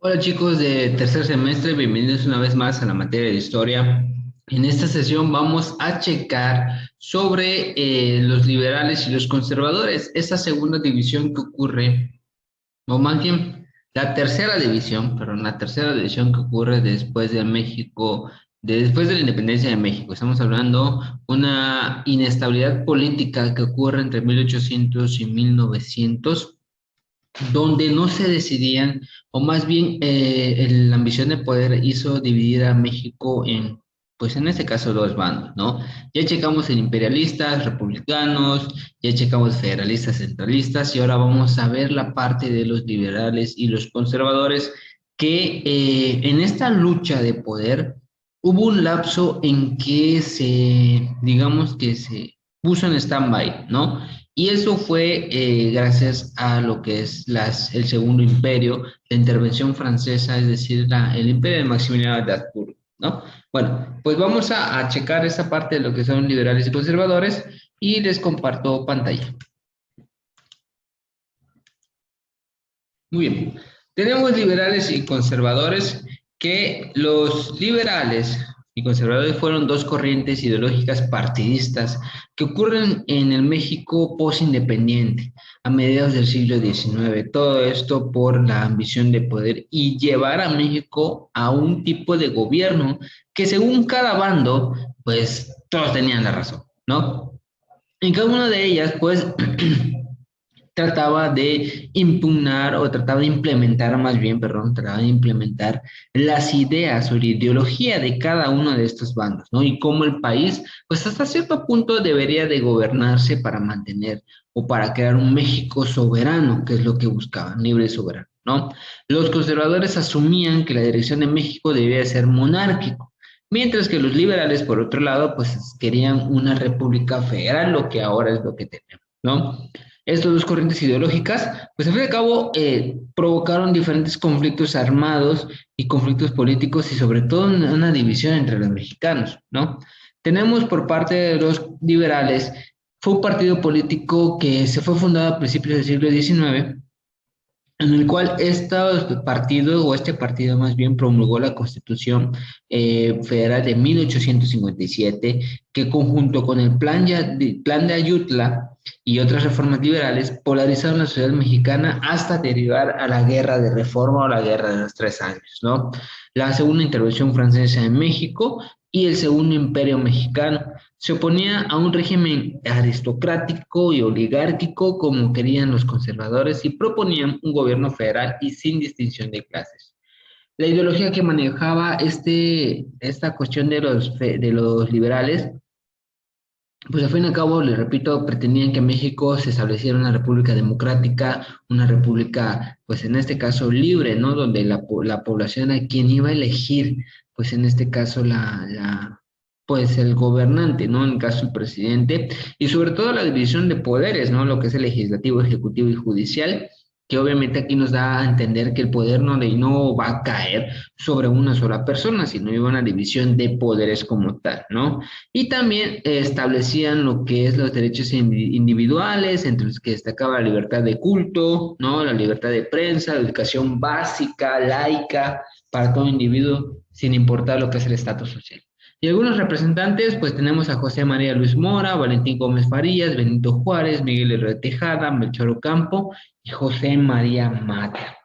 Hola chicos de tercer semestre, bienvenidos una vez más a la materia de historia. En esta sesión vamos a checar sobre los liberales y los conservadores, esa segunda división que ocurre, o más bien la tercera división que ocurre después de México, después de la independencia de México. Estamos hablando una inestabilidad política que ocurre entre 1800 y 1900 donde no se decidían, o más bien la ambición de poder hizo dividir a México en, pues en este caso, dos bandos, ¿no? Ya checamos en imperialistas, republicanos, ya checamos federalistas, centralistas, y ahora vamos a ver la parte de los liberales y los conservadores, que en esta lucha de poder hubo un lapso en que digamos que se puso en stand-by, ¿no? Y eso fue gracias a lo que es el Segundo Imperio, la intervención francesa, es decir, el imperio de Maximiliano de Habsburgo, ¿no? Bueno, pues vamos a checar esa parte de lo que son liberales y conservadores y les comparto pantalla. Muy bien. Tenemos liberales y conservadores, que los liberales y conservadores fueron dos corrientes ideológicas partidistas que ocurren en el México posindependiente a mediados del siglo XIX. Todo esto por la ambición de poder y llevar a México a un tipo de gobierno que, según cada bando, pues todos tenían la razón, ¿no? En cada una de ellas, pues trataba de impugnar o trataba de implementar, más bien, perdón, trataba de implementar las ideas o la ideología de cada uno de estos bandos, ¿no? Y cómo el país, pues hasta cierto punto debería de gobernarse para mantener o para crear un México soberano, que es lo que buscaban, libre y soberano, ¿no? Los conservadores asumían que la dirección de México debía de ser monárquico. Mientras que los liberales, por otro lado, pues querían una república federal, lo que ahora es lo que tenemos, ¿no? Estas dos corrientes ideológicas, pues al fin y al cabo provocaron diferentes conflictos armados y conflictos políticos y sobre todo una división entre los mexicanos, ¿no? Tenemos por parte de los liberales, fue un partido político que se fue fundado a principios del siglo XIX, en el cual este partido más bien promulgó la Constitución Federal de 1857, que conjunto con el plan de Ayutla y otras reformas liberales polarizaron la sociedad mexicana hasta derivar a la Guerra de Reforma o la Guerra de los Tres Años, ¿no? La segunda intervención francesa en México y el segundo imperio mexicano. Se oponía a un régimen aristocrático y oligárquico como querían los conservadores y proponían un gobierno federal y sin distinción de clases. La ideología que manejaba esta cuestión de los liberales, pues al fin y al cabo, les repito, pretendían que México se estableciera una república democrática, una república, pues en este caso libre, ¿no? Donde la población a quien iba a elegir, pues en este caso pues el gobernante, ¿no? En el caso el presidente, y sobre todo la división de poderes, ¿no? Lo que es el legislativo, ejecutivo y judicial, que obviamente aquí nos da a entender que el poder no va a caer sobre una sola persona, sino hay una división de poderes como tal, ¿no? Y también establecían lo que es los derechos individuales, entre los que destacaba la libertad de culto, ¿no? La libertad de prensa, la educación básica, laica, para todo individuo, sin importar lo que es el estatus social. Y algunos representantes, pues tenemos a José María Luis Mora, Valentín Gómez Farías, Benito Juárez, Miguel Herrera Tejada, Melchor Ocampo y José María Mata.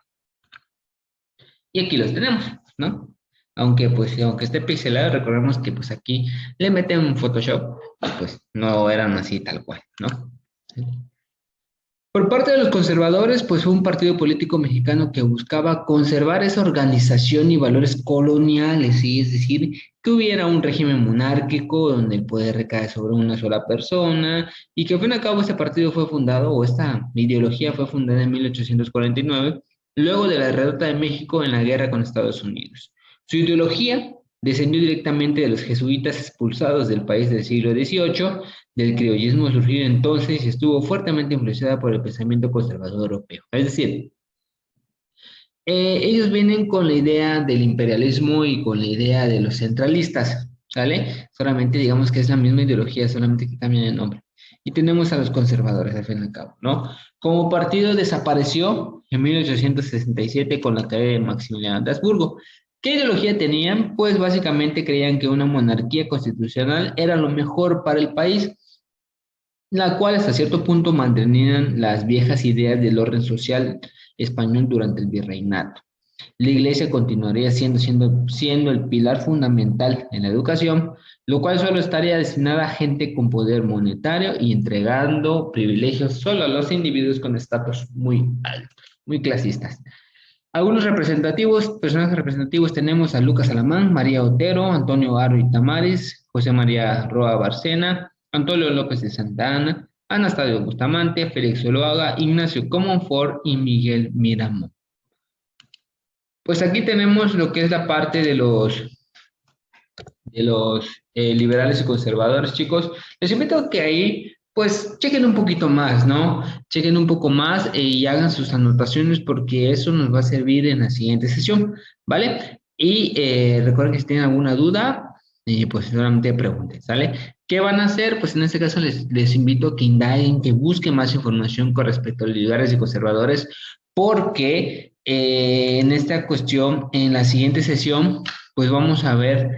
Y aquí los tenemos, ¿no? Aunque esté pixelado, recordemos que pues aquí le meten un Photoshop, y pues no eran así tal cual, ¿no? Por parte de los conservadores, pues fue un partido político mexicano que buscaba conservar esa organización y valores coloniales, ¿sí? Es decir, que hubiera un régimen monárquico donde el poder recae sobre una sola persona y que al fin y al cabo este partido fue fundado, o esta ideología fue fundada en 1849, luego de la derrota de México en la guerra con Estados Unidos. Su ideología descendió directamente de los jesuitas expulsados del país del siglo XVIII, del criollismo surgido entonces y estuvo fuertemente influenciada por el pensamiento conservador europeo. Es decir, ellos vienen con la idea del imperialismo y con la idea de los centralistas, ¿sale? Solamente digamos que es la misma ideología, solamente que cambian el nombre. Y tenemos a los conservadores, al fin y al cabo, ¿no? Como partido desapareció en 1867 con la caída de Maximiliano de Habsburgo. ¿Qué ideología tenían? Pues básicamente creían que una monarquía constitucional era lo mejor para el país, la cual hasta cierto punto mantenían las viejas ideas del orden social español durante el virreinato. La iglesia continuaría siendo el pilar fundamental en la educación, lo cual solo estaría destinada a gente con poder monetario y entregando privilegios solo a los individuos con estatus muy altos, muy clasistas. Algunos personajes representativos tenemos a Lucas Alamán, María Otero, Antonio Aro y Tamares, José María Roa Barcena, Antonio López de Santa Ana, Anastasio Bustamante, Félix Zuluaga, Ignacio Comonfort y Miguel Miramón. Pues aquí tenemos lo que es la parte de los liberales y conservadores, chicos. Les invito a que ahí, pues, chequen un poquito más, ¿no? Chequen un poco más y hagan sus anotaciones porque eso nos va a servir en la siguiente sesión, ¿vale? Y recuerden que si tienen alguna duda, pues solamente pregunten, ¿sale? ¿Qué van a hacer? Pues en este caso les invito a que indaguen, que busquen más información con respecto a los liberales y conservadores, porque en esta cuestión, en la siguiente sesión, pues vamos a ver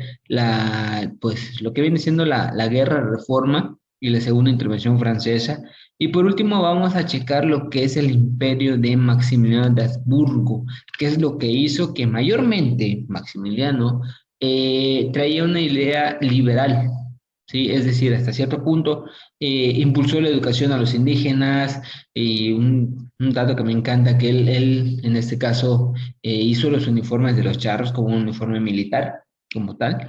pues, lo que viene siendo la guerra reforma y la segunda intervención francesa. Y por último vamos a checar lo que es el imperio de Maximiliano de Habsburgo, que es lo que hizo que mayormente Maximiliano traía una idea liberal, ¿sí? Es decir, hasta cierto punto impulsó la educación a los indígenas y un dato que me encanta, que él en este caso hizo los uniformes de los charros como un uniforme militar, como tal,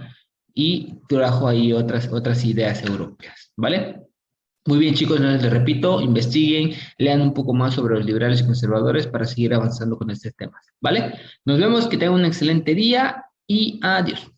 y trajo ahí otras ideas europeas, ¿vale? Muy bien, chicos, les repito, investiguen, lean un poco más sobre los liberales y conservadores para seguir avanzando con estos temas, ¿vale? Nos vemos, que tengan un excelente día y adiós.